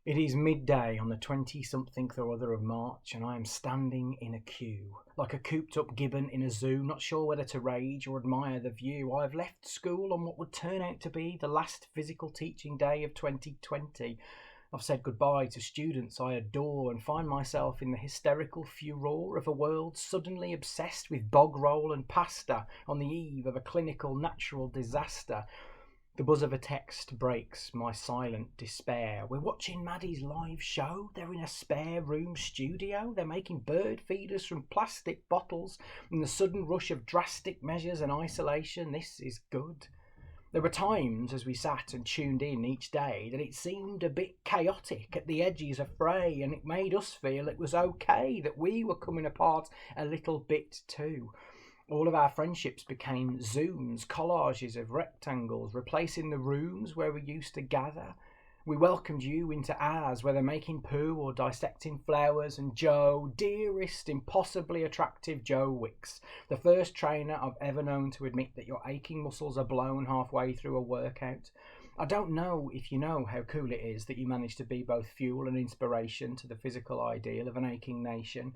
It is midday on the 20-something or other of March, and I am standing in a queue, like a cooped-up gibbon in a zoo, not sure whether to rage or admire the view. I have left school on what would turn out to be the last physical teaching day of 2020. I've said goodbye to students I adore and find myself in the hysterical furore of a world suddenly obsessed with bog roll and pasta on the eve of a clinical natural disaster. The buzz of a text breaks my silent despair. We're watching Maddie's live show. They're in a spare room studio. They're making bird feeders from plastic bottles. In the sudden rush of drastic measures and isolation, this is good. There were times as we sat and tuned in each day that it seemed a bit chaotic at the edges of fray, and it made us feel it was okay that we were coming apart a little bit too. All of our friendships became Zooms, collages of rectangles, replacing the rooms where we used to gather. We welcomed you into ours, whether making poo or dissecting flowers, and Joe, dearest, impossibly attractive Joe Wicks, the first trainer I've ever known to admit that your aching muscles are blown halfway through a workout. I don't know if you know how cool it is that you managed to be both fuel and inspiration to the physical ideal of an aching nation.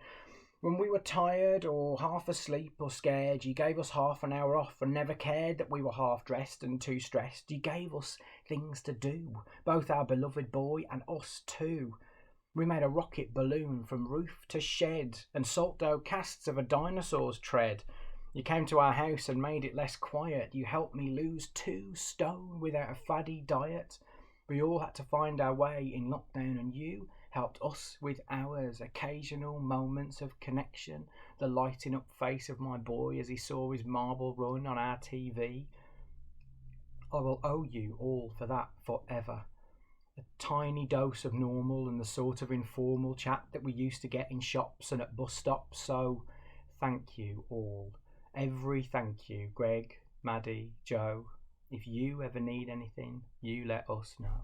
When we were tired or half asleep or scared, you gave us half an hour off and never cared that we were half dressed and too stressed. You gave us things to do, both our beloved boy and us too. We made a rocket balloon from roof to shed and salt dough casts of a dinosaur's tread. You came to our house and made it less quiet. You helped me lose 2 stone without a faddy diet. We all had to find our way in lockdown, and you helped us with ours. Occasional moments of connection, the lighting up face of my boy as he saw his marble run on our TV. I will owe you all for that forever. A tiny dose of normal and the sort of informal chat that we used to get in shops and at bus stops. So thank you all. Every thank you, Greg, Maddie, Joe. If you ever need anything, you let us know.